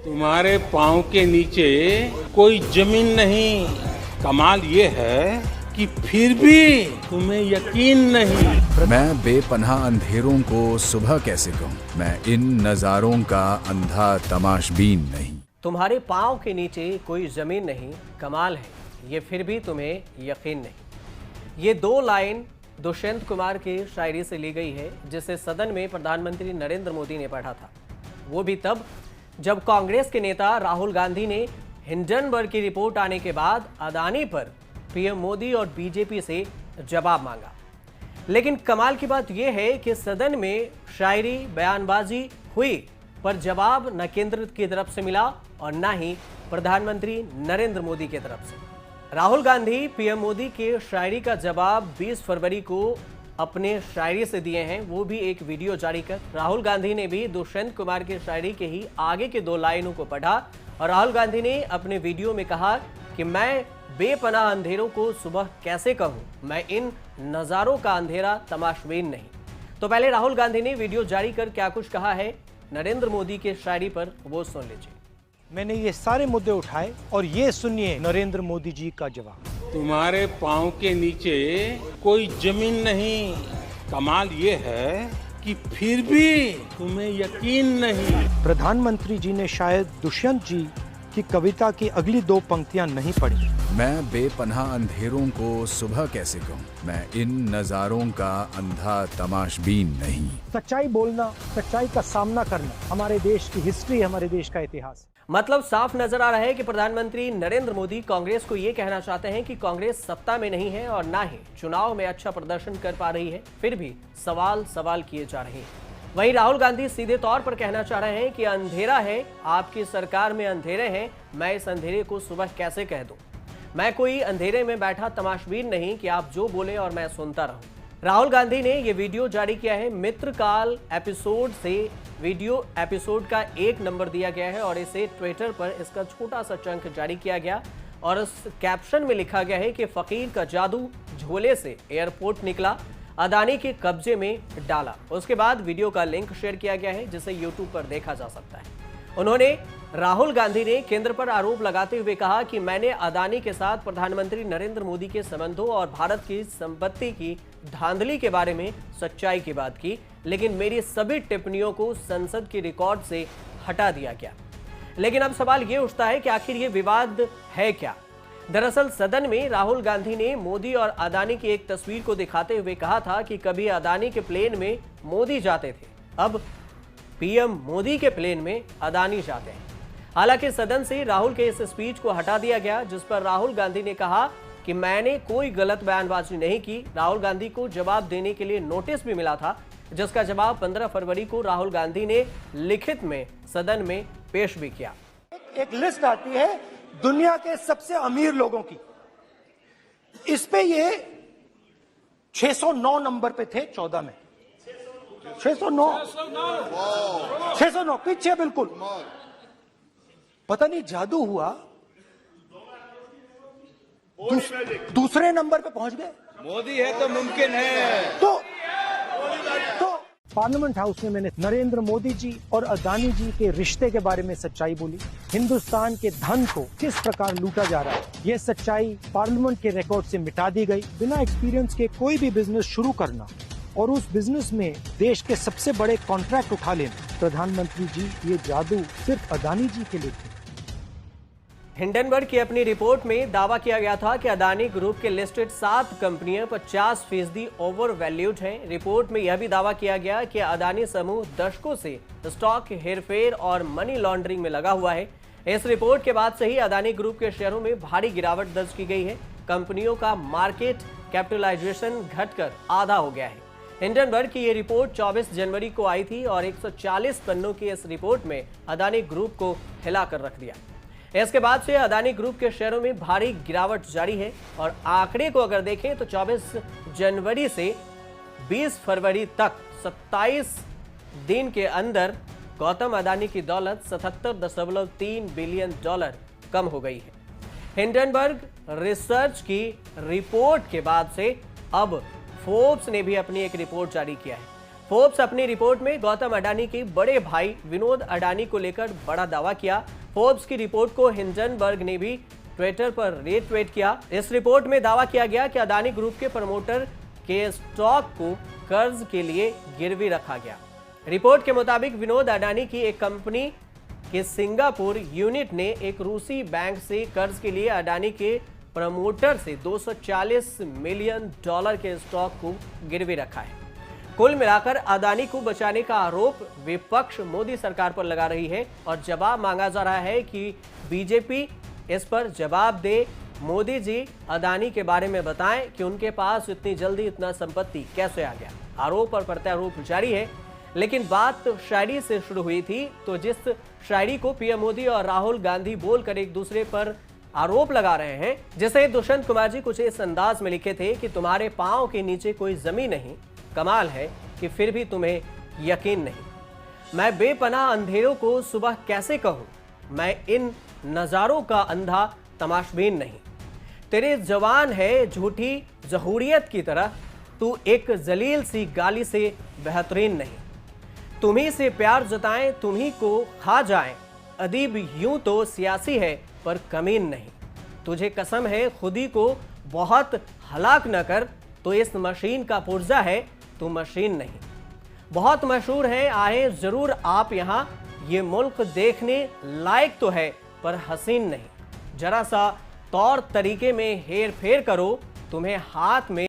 तुम्हारे पाँव के नीचे कोई जमीन नहीं। कमाल ये है कि फिर भी तुम्हें यकीन नहीं। मैं बेपनाह अंधेरों को सुबह कैसे कहूँ, मैं इन नजारों का अंधा तमाशबीन नहीं। तुम्हारे पाँव के नीचे कोई जमीन नहीं, कमाल है ये फिर भी तुम्हें यकीन नहीं। ये दो लाइन दुष्यंत कुमार की शायरी से ली गई है, जिसे सदन में प्रधानमंत्री नरेंद्र मोदी ने पढ़ा था। वो भी तब जब कांग्रेस के नेता राहुल गांधी ने हिंडनबर्ग की रिपोर्ट आने के बाद अदानी पर पीएम मोदी और बीजेपी से जवाब मांगा। लेकिन कमाल की बात यह है कि सदन में शायरी बयानबाजी हुई, पर जवाब न केंद्र की तरफ से मिला और न ही प्रधानमंत्री नरेंद्र मोदी की तरफ से। राहुल गांधी पीएम मोदी के शायरी का जवाब 20 फरवरी को अपने शायरी से दिए हैं, वो भी एक वीडियो जारी कर। राहुल गांधी ने भी दुष्यंत कुमार की शायरी के ही आगे के दो लाइनों को पढ़ा और राहुल गांधी ने अपने वीडियो में कहा कि मैं बेपनाह अंधेरों को सुबह कैसे कहूं, मैं इन नजारों का अंधेरा तमाशबीन नहीं। तो पहले राहुल गांधी ने वीडियो जारी कर क्या कुछ कहा है नरेंद्र मोदी के शायरी पर, वो सुन लीजिए। मैंने ये सारे मुद्दे उठाए और ये सुनिए नरेंद्र मोदी जी का जवाब। तुम्हारे पाँव के नीचे कोई जमीन नहीं। कमाल ये है कि फिर भी तुम्हें यकीन नहीं। प्रधानमंत्री जी ने शायद दुष्यंत जी की कविता की अगली दो पंक्तियां नहीं पढ़ी। मैं बेपनाह अंधेरों को सुबह कैसे कहूँ, मैं इन नजारों का अंधा तमाशबीन नहीं। सच्चाई बोलना, सच्चाई का सामना करना हमारे देश की हिस्ट्री, हमारे देश का इतिहास। मतलब साफ नजर आ रहा है कि प्रधानमंत्री नरेंद्र मोदी कांग्रेस को यह कहना चाहते हैं कि कांग्रेस सत्ता में नहीं है और ना ही चुनाव में अच्छा प्रदर्शन कर पा रही है, फिर भी सवाल किए जा रहे हैं। वहीं राहुल गांधी सीधे तौर पर कहना चाह रहे हैं कि अंधेरा है, आपकी सरकार में अंधेरे हैं, मैं इस अंधेरे को सुबह कैसे कह दूं। मैं कोई अंधेरे में बैठा तमाशबीन नहीं कि आप जो बोले और मैं सुनता रहूं। राहुल गांधी ने यह वीडियो जारी किया है मित्रकाल एपिसोड से। वीडियो एपिसोड का 1 नंबर दिया गया है और इसे ट्विटर पर इसका छोटा सा चंक जारी किया गया और उस कैप्शन में लिखा गया है कि फकीर का जादू झोले से एयरपोर्ट निकला, अदानी के कब्जे में डाला। उसके बाद वीडियो का लिंक शेयर किया गया है, जिसे यूट्यूब पर देखा जा सकता है। उन्होंने राहुल गांधी ने केंद्र पर आरोप लगाते हुए कहा कि मैंने अदानी के साथ प्रधानमंत्री नरेंद्र मोदी के संबंधों और भारत की संपत्ति की धांधली के बारे में सच्चाई की बात की, लेकिन मेरी सभी टिप्पणियों को संसद के रिकॉर्ड से हटा दिया गया। लेकिन अब सवाल यह उठता है कि आखिर ये विवाद है क्या। दरअसल सदन में राहुल गांधी ने मोदी और अदानी की एक तस्वीर को दिखाते हुए कहा था कि कभी अदानी के प्लेन में मोदी जाते थे, अब पीएम मोदी के प्लेन में अदानी जाते हैं। हालांकि सदन से राहुल के इस स्पीच को हटा दिया गया, जिस पर राहुल गांधी ने कहा कि मैंने कोई गलत बयानबाजी नहीं की। राहुल गांधी को जवाब देने के लिए नोटिस भी मिला था, जिसका जवाब 15 फरवरी को राहुल गांधी ने लिखित में सदन में पेश भी किया। एक लिस्ट आती है दुनिया के सबसे अमीर लोगों की, इस पे ये 609 नंबर पे थे 14 में। 609 पीछे बिल्कुल। पता नहीं जादू हुआ, दूसरे नंबर पे पहुंच गए। मोदी है तो मुमकिन है। तो पार्लियामेंट हाउस में मैंने नरेंद्र मोदी जी और अदानी जी के रिश्ते के बारे में सच्चाई बोली। हिंदुस्तान के धन को किस प्रकार लूटा जा रहा है, यह सच्चाई पार्लियामेंट के रिकॉर्ड से मिटा दी गई। बिना एक्सपीरियंस के कोई भी बिजनेस शुरू करना और उस बिजनेस में देश के सबसे बड़े कॉन्ट्रैक्ट उठा लेना, प्रधानमंत्री जी ये जादू सिर्फ अदानी जी के लिए थे। हिंडनबर्ग की अपनी रिपोर्ट में दावा किया गया था कि अदानी ग्रुप के लिस्टेड 7 कंपनियां 50% ओवर वैल्यूड हैं। रिपोर्ट में यह भी दावा किया गया कि अदानी समूह दशकों से स्टॉक हेरफेर और मनी लॉन्ड्रिंग में लगा हुआ है। इस रिपोर्ट के बाद से ही अदानी ग्रुप के शेयरों में भारी गिरावट दर्ज की गई है। कंपनियों का मार्केट कैपिटलाइजेशन घटकर आधा हो गया है। हिंडनबर्ग की यह रिपोर्ट 24 जनवरी को आई थी और 140 पन्नों की इस रिपोर्ट में अदानी ग्रुप को हिलाकर रख दिया। इसके बाद से अदानी ग्रुप के शेयरों में भारी गिरावट जारी है और आंकड़े को अगर देखें तो 24 जनवरी से 20 फरवरी तक 27 दिन के अंदर गौतम अदानी की दौलत 77.3 बिलियन डॉलर कम हो गई है। हिंडनबर्ग रिसर्च की रिपोर्ट के बाद से अब फोर्ब्स ने भी अपनी एक रिपोर्ट जारी किया है। फोर्ब्स अपनी रिपोर्ट में गौतम अडानी के बड़े भाई विनोद अडानी को लेकर बड़ा दावा किया। फोर्ब्स की रिपोर्ट को हिंडनबर्ग ने भी ट्विटर पर रीट्वीट किया। इस रिपोर्ट में दावा किया गया कि अदानी ग्रुप के प्रमोटर के स्टॉक को कर्ज के लिए गिरवी रखा गया। रिपोर्ट के मुताबिक विनोद अडानी की एक कंपनी के सिंगापुर यूनिट ने एक रूसी बैंक से कर्ज के लिए अडानी के प्रमोटर से $240 मिलियन के स्टॉक को गिरवी रखा है। कुल मिलाकर अदानी को बचाने का आरोप विपक्ष मोदी सरकार पर लगा रही है और जवाब मांगा जा रहा है कि बीजेपी इस पर जवाब दे। मोदी जी अदानी के बारे में बताएं कि उनके पास इतनी जल्दी इतना संपत्ति कैसे आ गया। आरोप और प्रत्यारोप जारी है, लेकिन बात शायरी से शुरू हुई थी, तो जिस शायरी को पीएम मोदी और राहुल गांधी बोलकर एक दूसरे पर आरोप लगा रहे हैं, जैसे दुष्यंत कुमार जी कुछ इस अंदाज में लिखे थे कि तुम्हारे पांव के नीचे कोई जमीन नहीं, कमाल है कि फिर भी तुम्हें यकीन नहीं। मैं बेपनाह अंधेरों को सुबह कैसे कहूं, मैं इन नजारों का अंधा तमाशबीन नहीं। तेरे जवान है झूठी जहूरियत की तरह, तू एक जलील सी गाली से बेहतरीन नहीं। तुम्ही से प्यार जताएं, तुम्ही को खा जाएं, अदीब यूं तो सियासी है पर कमीन नहीं। तुझे कसम है खुदी को बहुत हलाक न कर, तो इस मशीन का पुर्जा है, तू मशीन नहीं। बहुत मशहूर है, आए जरूर आप यहाँ, ये मुल्क देखने लायक तो है पर हसीन नहीं। जरा सा तौर तरीके में हेर फेर करो, तुम्हें हाथ में